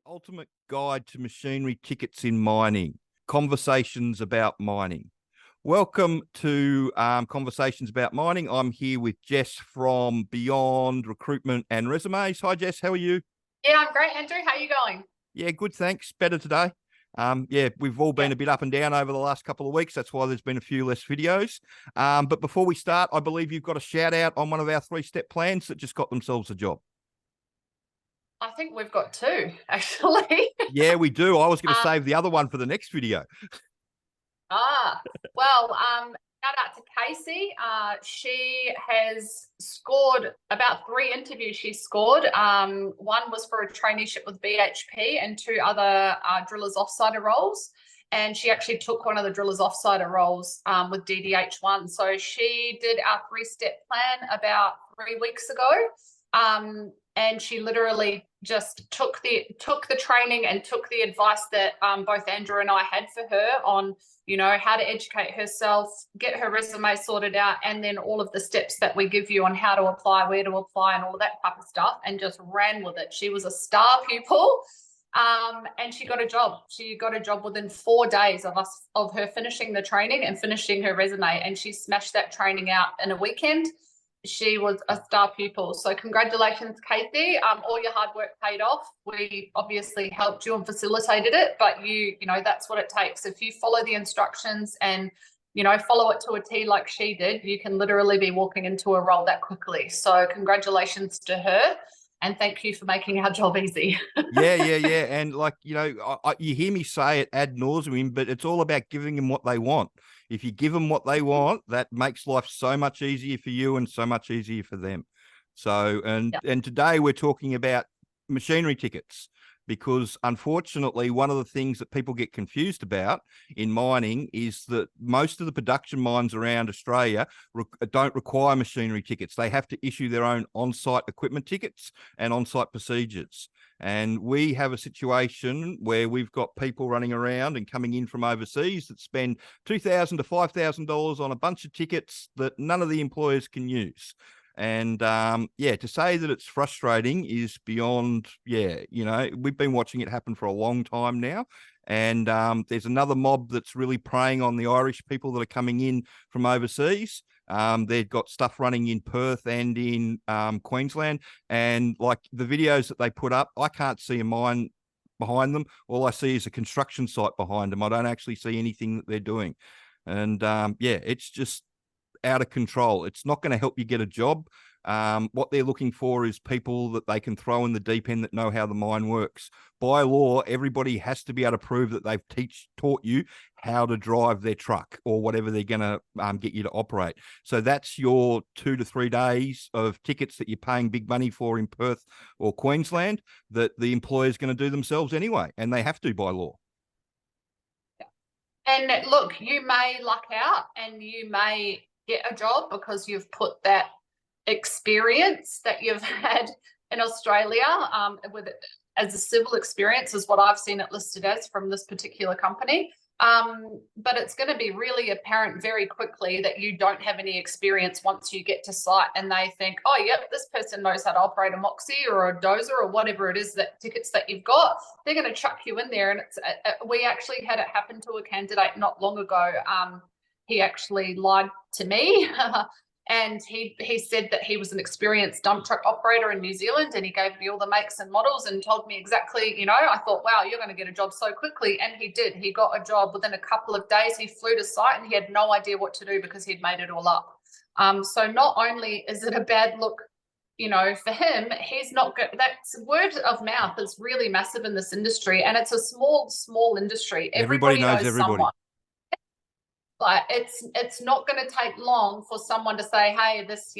ultimate guide to machinery tickets in mining, conversations about mining. Welcome to Conversations About Mining. I'm here with Jess from Beyond Recruitment and Resumes. Hi, Jess. How are you? Yeah, I'm great, Andrew. How are you going? Yeah, good. Thanks. Better today. We've all been a bit up and down over the last couple of weeks. That's why there's been a few less videos. But before we start, I believe you've got a shout out on one of our 3-step plans that just got themselves a job. I think we've got two, actually. Yeah, we do. I was going to Um, save the other one for the next video. Shout out to Casey. She has scored about 3 interviews. She scored. One was for a traineeship with BHP and 2 other drillers offsider roles. And she actually took one of the drillers offsider roles with DDH1. So she did our 3-step plan about 3 weeks ago. And she literally just took the training and took the advice that both Andrew and I had for her on, how to educate herself, get her resume sorted out, and then all of the steps that we give you on how to apply, where to apply, and all that type of stuff, and just ran with it. She was a star pupil, and she got a job. She got a job within 4 days of her finishing the training and finishing her resume, and she smashed that training out in a weekend. She was a star pupil. So congratulations, Casey. All your hard work paid off. We obviously helped you and facilitated it, but you know, that's what it takes. If you follow the instructions and, follow it to a T like she did, you can literally be walking into a role that quickly. So congratulations to her. And thank you for making our job easy. Yeah. And you hear me say it ad nauseum, but it's all about giving them what they want. If you give them what they want, that makes life so much easier for you and so much easier for them. So, and today we're talking about machinery tickets, because unfortunately, one of the things that people get confused about in mining is that most of the production mines around Australia don't require machinery tickets. They have to issue their own on-site equipment tickets and on-site procedures. And we have a situation where we've got people running around and coming in from overseas that spend $2,000 to $5,000 on a bunch of tickets that none of the employers can use. And to say that it's frustrating is beyond, we've been watching it happen for a long time now. And there's another mob that's really preying on the Irish people that are coming in from overseas. They've got stuff running in Perth and in Queensland. And like the videos that they put up, I can't see a mine behind them. All I see is a construction site behind them. I don't actually see anything that they're doing. And it's just out of control. It's not going to help you get a job. What they're looking for is people that they can throw in the deep end that know how the mine works. By law, everybody has to be able to prove that they've taught you how to drive their truck or whatever they're going to get you to operate. So that's your 2 to 3 days of tickets that you're paying big money for in Perth or Queensland that the employer's going to do themselves anyway, and they have to by law. And look, you may luck out and you may get a job because you've put that experience that you've had in Australia with as a civil experience is what I've seen it listed as from this particular company. But it's going to be really apparent very quickly that you don't have any experience once you get to site and they think, oh, yep, this person knows how to operate a Moxie or a dozer or whatever it is, that tickets that you've got. They're going to chuck you in there. And we actually had it happen to a candidate not long ago. He actually lied to me and he said that he was an experienced dump truck operator in New Zealand, and he gave me all the makes and models and told me exactly, I thought, wow, you're going to get a job so quickly. And he did. He got a job within a couple of days. He flew to site and he had no idea what to do because he'd made it all up. So not only is it a bad look, for him, he's not good. That's word of mouth is really massive in this industry, and it's a small industry. Everybody knows everybody. Someone. Like it's not going to take long for someone to say, hey, this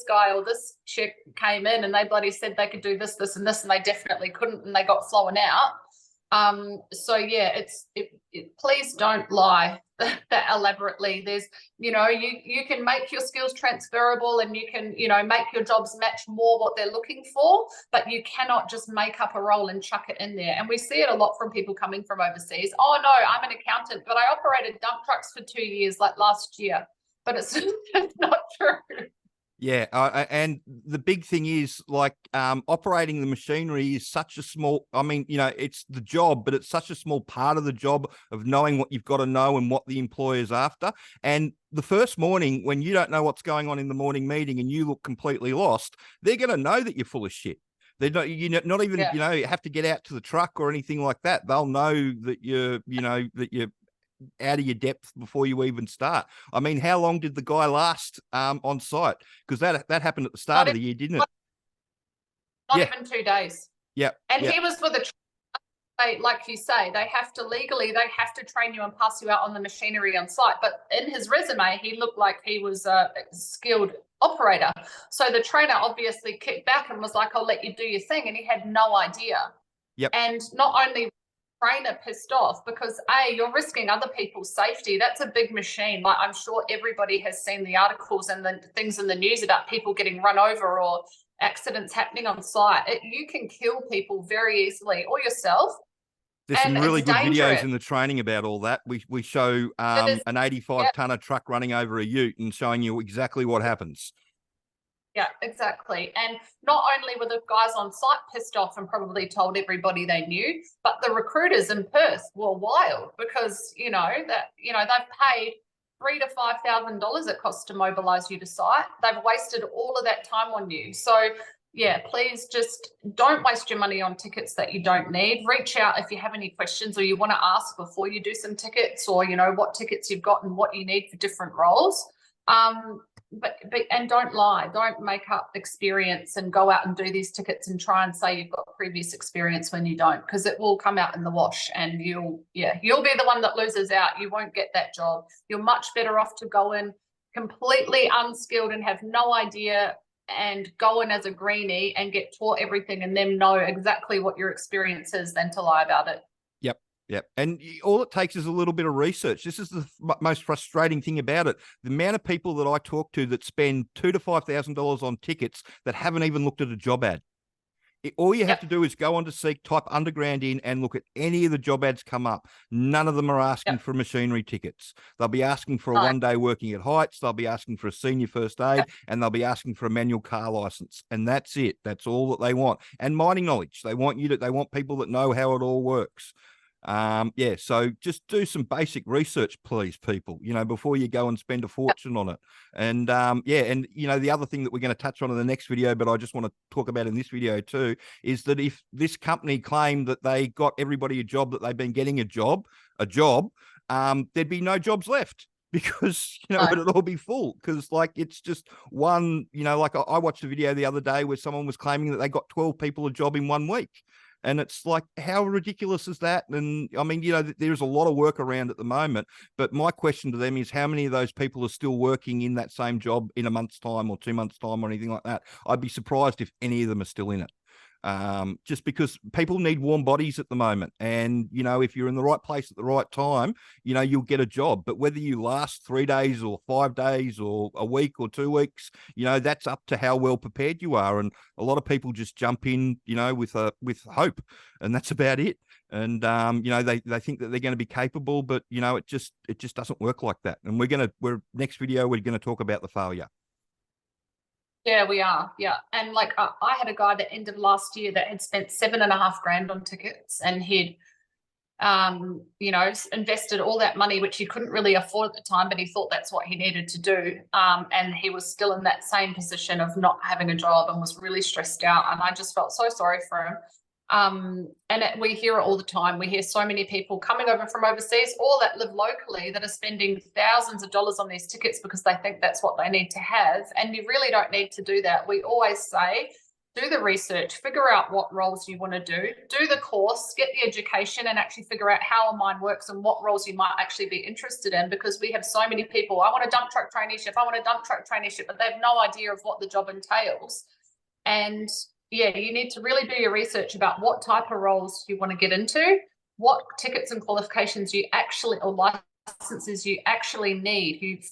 guy or this chick came in and they bloody said they could do this, this, and this, and they definitely couldn't, and they got flown out. Please don't lie that elaborately. There's, you can make your skills transferable and you can, make your jobs match more what they're looking for, but you cannot just make up a role and chuck it in there. And we see it a lot from people coming from overseas. Oh no, I'm an accountant, but I operated dump trucks for 2 years, like last year. But it's not true. Yeah, and the big thing is like operating the machinery is such a small. I mean, you know, it's the job, but it's such a small part of the job of knowing what you've got to know and what the employer's after. And the first morning, when you don't know what's going on in the morning meeting and you look completely lost, they're going to know that you're full of shit. They're not, not even, Yeah. you know, have to get out to the truck or anything like that. They'll know that you're out of your depth before you even start. I mean, how long did the guy last on site? Because that happened at the start Not of even, the year, didn't it? not Yeah, even 2 days. yeah, And yeah, he was with a like you say, they have to train you and pass you out on the machinery on site. But in his resume, he looked like he was a skilled operator. So the trainer obviously kicked back and was like, I'll let you do your thing. And he had no idea. yep. And not only trainer pissed off because you're risking other people's safety. That's a big machine. Like I'm sure everybody has seen the articles and the things in the news about people getting run over or accidents happening on site. You can kill people very easily or yourself. There's some And really it's good videos dangerous. in the training about all that. We show It is, an 85 yeah, tonner truck running over a ute and showing you exactly what happens. yeah, exactly. And not only were the guys on site pissed off and probably told everybody they knew, but the recruiters in Perth were wild because they've paid $3,000 to $5,000 it costs to mobilize you to site. They've wasted all of that time on you. So yeah, please just don't waste your money on tickets that you don't need. Reach out if you have any questions or you want to ask before you do some tickets, or what tickets you've got and what you need for different roles. But and don't lie, don't make up experience and go out and do these tickets and try and say you've got previous experience when you don't, because it will come out in the wash and you'll be the one that loses out. You won't get that job. You're much better off to go in completely unskilled and have no idea and go in as a greenie and get taught everything and then know exactly what your experience is than to lie about it. Yep. Yep. And all it takes is a little bit of research. This is the most frustrating thing about it. The amount of people that I talk to that spend $2,000 to $5,000 on tickets that haven't even looked at a job ad. All you have to do is go on to Seek, type underground in and look at any of the job ads come up. None of them are asking for machinery tickets. They'll be asking for a 1 day working at heights. They'll be asking for a senior first aid and they'll be asking for a manual car license. And that's it. That's all that they want. And mining knowledge. They want people that know how it all works. So just do some basic research, please, people, before you go and spend a fortune on it. And the other thing that we're going to touch on in the next video, but I just want to talk about in this video too, is that if this company claimed that they got everybody a job, that they've been getting a job, there'd be no jobs left. Because it'd all be full, because it's just one, I watched a video the other day where someone was claiming that they got 12 people a job in 1 week. And it's like, how ridiculous is that? And I mean, there's a lot of work around at the moment, but my question to them is how many of those people are still working in that same job in a month's time or 2 months' time or anything like that? I'd be surprised if any of them are still in it. Just because people need warm bodies at the moment. And, if you're in the right place at the right time, you'll get a job. But whether you last 3 days or 5 days or a week or 2 weeks, that's up to how well prepared you are. And a lot of people just jump in, with hope, and that's about it. And, they think that they're going to be capable, but, it just doesn't work like that. And next video, we're going to talk about the failure. Yeah, we are. Yeah. And I had a guy that ended last year that had spent $7,500 on tickets, and he'd, invested all that money, which he couldn't really afford at the time, but he thought that's what he needed to do. And he was still in that same position of not having a job and was really stressed out. And I just felt so sorry for him. We hear it all the time. We hear so many people coming over from overseas or that live locally that are spending thousands of dollars on these tickets because they think that's what they need to have. And you really don't need to do that. We always say, do the research, figure out what roles you want to do the course, get the education, and actually figure out how a mine works and what roles you might actually be interested in, because we have so many people, I want a dump truck traineeship, but they have no idea of what the job entails. And yeah, you need to really do your research about what type of roles you want to get into, what tickets and qualifications or licenses you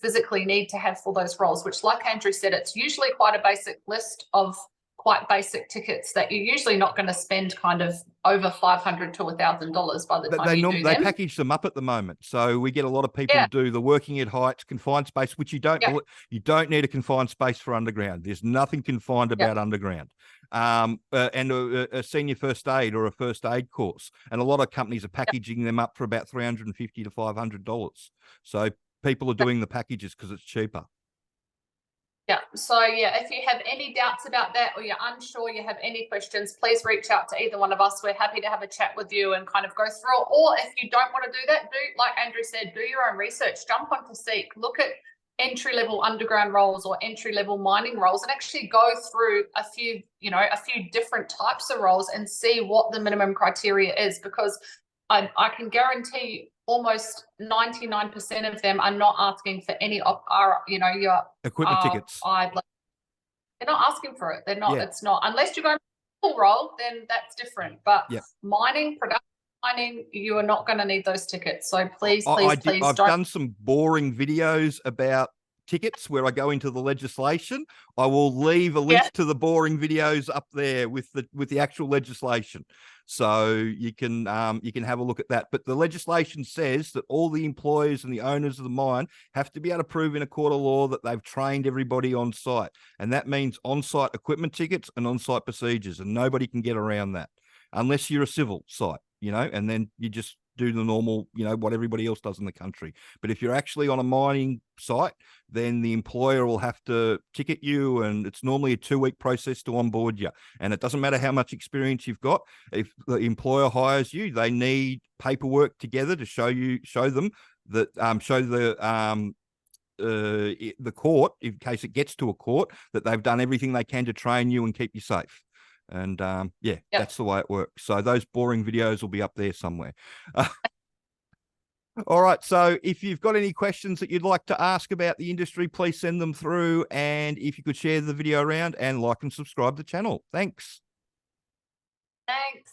physically need to have for those roles, which, like Andrew said, it's usually quite a basic list of quite basic tickets that you're usually not going to spend kind of over $500 to $1,000 by the time you do They them. package them up at the moment, so we get a lot of people Yeah. to do the working at heights, confined space, which you don't need a confined space for underground. There's nothing confined about underground. And a senior first aid or a first aid course, and a lot of companies are packaging them up for about $350 to $500. So people are doing the packages because it's cheaper. Yeah. So yeah, if you have any doubts about that, or you're unsure, you have any questions, please reach out to either one of us. We're happy to have a chat with you and kind of go through it. Or if you don't want to do that, do, like Andrew said, do your own research, jump onto Seek, look at entry-level underground roles or entry-level mining roles, and actually go through a few different types of roles and see what the minimum criteria is, because I can guarantee almost 99% of them are not asking for any your Equipment tickets. They're not asking for it. They're not. Yeah. It's not, unless you're going full role, then that's different. But mining, production mining, you are not going to need those tickets. So please, I've done some boring videos about tickets where I go into the legislation. I will leave a link to the boring videos up there with the actual legislation, so you can have a look at that. But the legislation says that all the employers and the owners of the mine have to be able to prove in a court of law that they've trained everybody on site, and that means on-site equipment tickets and on-site procedures, and nobody can get around that unless you're a civil site, and then you just do the normal, what everybody else does in the country. But if you're actually on a mining site, then the employer will have to ticket you, and it's normally a 2-week process to onboard you. And it doesn't matter how much experience you've got. If the employer hires you, they need paperwork together to show them that show the court, in case it gets to a court, that they've done everything they can to train you and keep you safe. And that's the way it works. So those boring videos will be up there somewhere. All right. So if you've got any questions that you'd like to ask about the industry, please send them through. And if you could share the video around and like and subscribe to the channel. Thanks. Thanks.